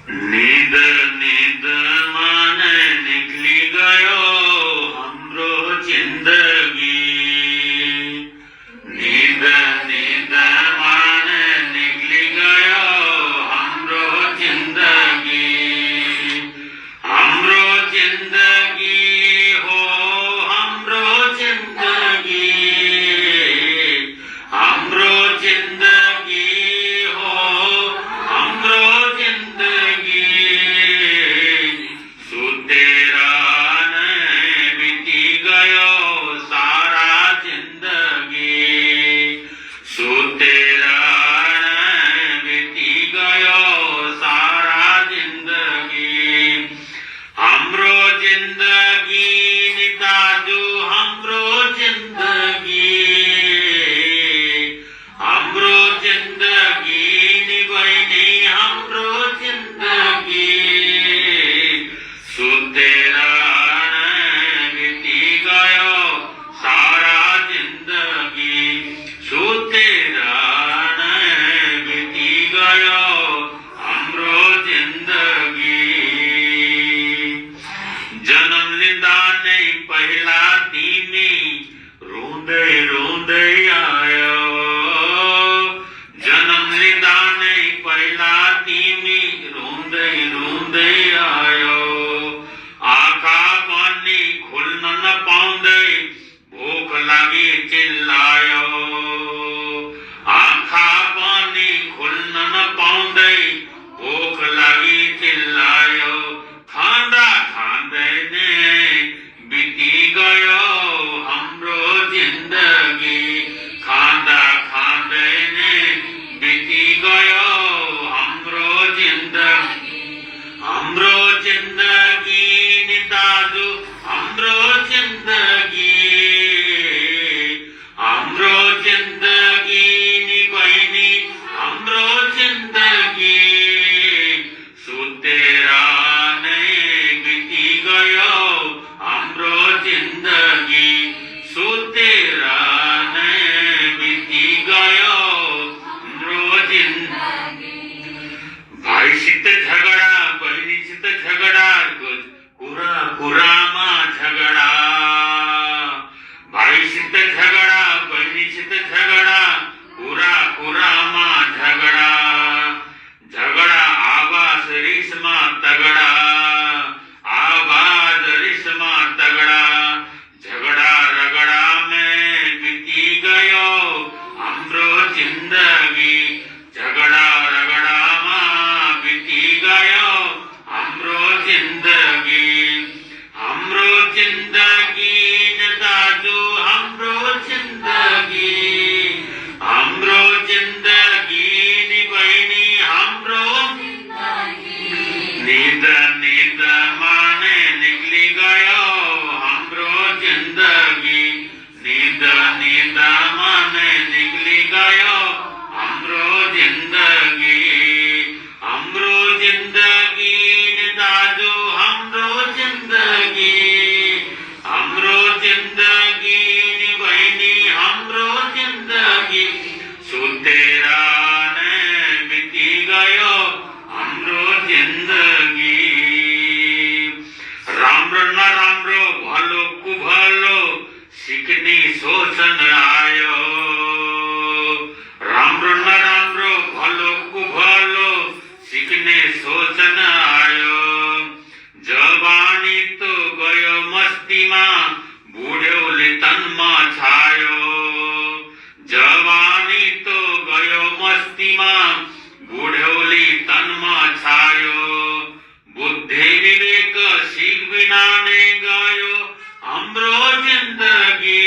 नींद नींद माने निकली गयो हमरो जिंदगी। नींद नींद माने निकली गयो हमरो जिंदगी। हमरो जिंदगी हो हमरो जिंदगी। हमरो जिंदगी हो हमरो जिंदगी। सुतेरा ने बीती गयो सारा जिंदगी। सुतेरा ने बीती गयो सारा जिंदगी। हमरो जिंदगी निताजू हमरो जिंदगी। हमरो जिंदगी निभैनी हमरो जिंदगी। सुतेरा ने बीती गयो सारा जिंदगी। सुतेरा ने बीती गयो हमरो जिंदगी। जन्म लिंदा नहीं पहला तीमी रोंदे रोंदे आयो। जन्म लिंदा नहीं पहला तीमी रोंदे रोंदे आयो। आखा पानी खुल न पाउंदे भूख लागी चिल्लायो। आखा पानी खुल न पाउंदे भूख लागी चिल्लायो। खांदा खांदे ने बीती गयो हमरो जिंदगी। खांदा खांदे ने बीती गयो हमरो जिंदगी। हमरो जिंदगी निताजू हमरो जिंदगी। हमरो जिंदगी निभैनी हमरो जिंदगी। सुतेरा ने बीती गयो हमरो जिंदगी। सुतेरा ने बीती गयो हमरो जिंदगी। भाई सित झगड़ा बहनी सित झगड़ा कुरा कुरामा झगड़ा। भाई सित झगड़ा बहनी सित झगड़ा कुरा कुरामा झगड़ा। झगड़ा आवाज रिश्मा तगड़ा। आवाज रिश्मा तगड़ा। झगड़ा रगड़ा में बीती गयो हमरो जिंदगी। झगड़ा रगड़ा में बीती गयो हमरो जिंदगी। हमरो जिंदगी नदाजू हमरो जिंदगी। हमरो जिंदगी निभैनी हमरो नींद नींद माने निकली गयो हमरो जिंदगी। नींद नींद माने निकली गयो हमरो जिंदगी। हमरो जिंदगी निताजू हमरो जिंदगी। हमरो जिंदगी निभैनी हमरो जिंदगी। सुतेरा ने बीती गयो हमरो जिंदगी। राम्रो न राम्रो भलो कुभलो सिकनी शोषण आयो। राम्रो न राम्रो भलो कुभलो सिकने शोषण आयो। जवानी तो गयो मस्तीमा बुढ्यौले तनमा छायो। जवानी तो गयो मस्तीमा बुढ्यौले तनमा छायो। बुद्धि विवेक सीख बिना ने गयो हमरो जिंदगी।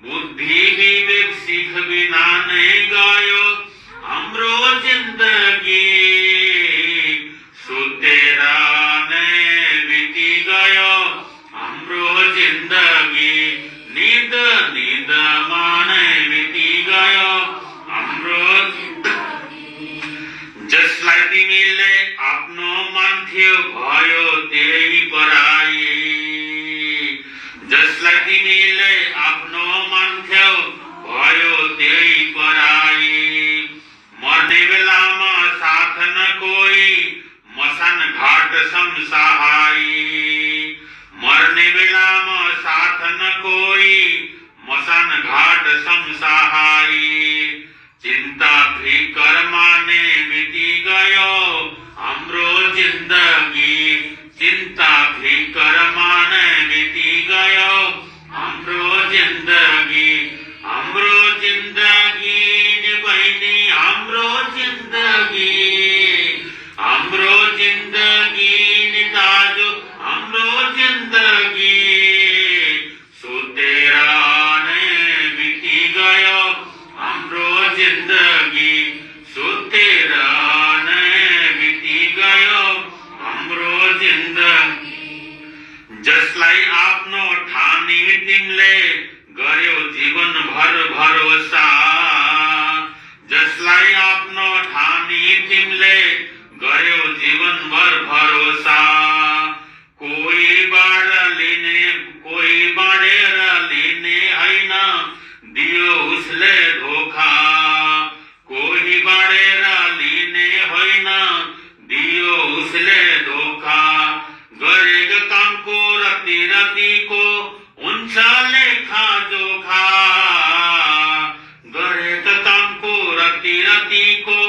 बुद्धि विवेक सीख बिना ने गयो हमरो जिंदगी। सुतेरा ने बीती गयो हमरो जिंदगी। नींद नींद माने बीती गयो हमरो जसलाई तिमीले आफ्नो मान्थ्यौ भयो त्यही पराई। जसलाई तिमीले आफ्नो मान्थ्यौ भयो त्यही पराई। मर्ने बेलामा साथ न कोही चिंता फिकर माने बीती गयो हमरो जिंदगी चिंता फिकर माने बीती गयो हमरो जिंदगी नि बहिनी हमरो जिंदगी नि दाजु हमरो जिंदगी सुतेरा ने बीती गयो हमरो जिंदगी सुतेरा ने बीती गयो हमरो जिंदगी जसलाई आफ्नो ठानी तिमीले गर्यो जीवन भर भरोसा जसलाई आफ्नो ठानी तिमीले गर्यो जीवन भर भरोसा कोही बाँडेर लिने हैन दियो उसले धोखा कोही बाँडेर लिने होइन दियो उसले धोखा गरेको कामको रतिको हुन्छ लेखा जोखा गरेको कामको रतिको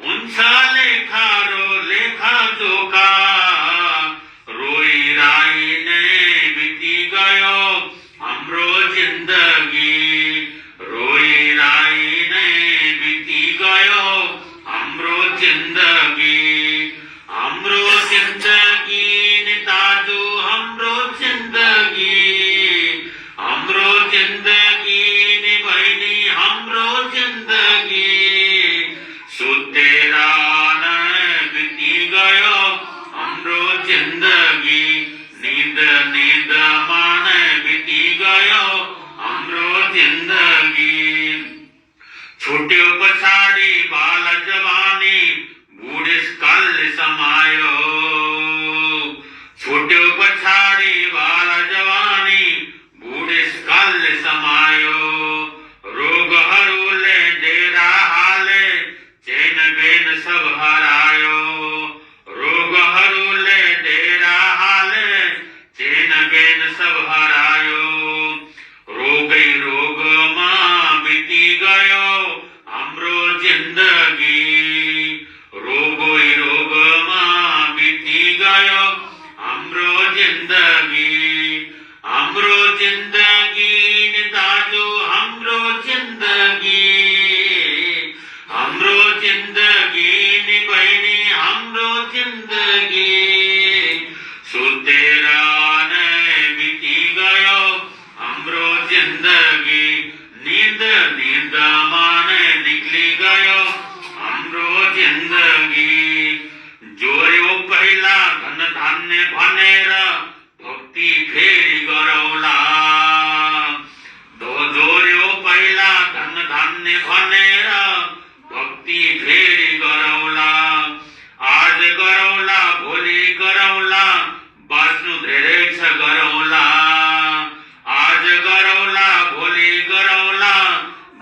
हुन्छ लेखा जोखा रोइराई नै बिति गयो हाम्रो जिन्दगी रोइराई नै बिति गयो हाम्रो जिन्दगी नि दाजु हाम्रो जिन्दगी नि बहिनी हाम्रो जिन्दगी सुतेरा नै बिति गयो हाम्रो जिन्दगी निदमा नै बिति गयो हाम्रो जिन्दगी छुट्यो पछाडि बाल जवानी बुढेसकाल समायो छुट्यो पछाडि बाल जवानी बुढेसकाल समायो रोगहरूले डेरा हाले चेन बेन सब हरायो रोगहरूले डेरा हाले चेन बेन सब हरायो रोगमा बिति गयो हाम्रो जिन्दगी रोगमा बिति गयो हाम्रो जिन्दगी नि दाजु हाम्रो जिन्दगी नि बहिनी हाम्रो जिन्दगी सुतेरा नै बिति गयो हाम्रो जिन्दगी निदमा नै निक्ली गयो हाम्रो जिन्दगी जोर्यो पहिला धन धान्य भनेर भक्ति फेरि गरौला जोर्यो पहिला धन धान्य भनेर भक्ति फेरि गरौला आज गरौला भोलि गरौला बाँच्नु धेरै छ गरौला आज गरौला भोलि गरौला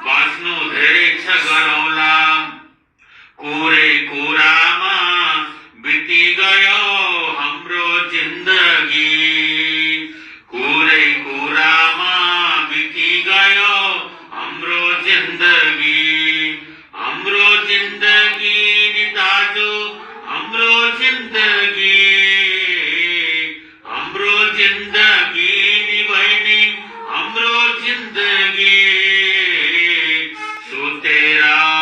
बाँच्नु धेरै छ गरौला कुरामा बिति गयो हाम्रो जिन्दगी कुरामा बिति गयो हाम्रो जिन्दगी नि दाजु हाम्रो जिन्दगी नि बहिनी हाम्रो जिन्दगी सुतेरा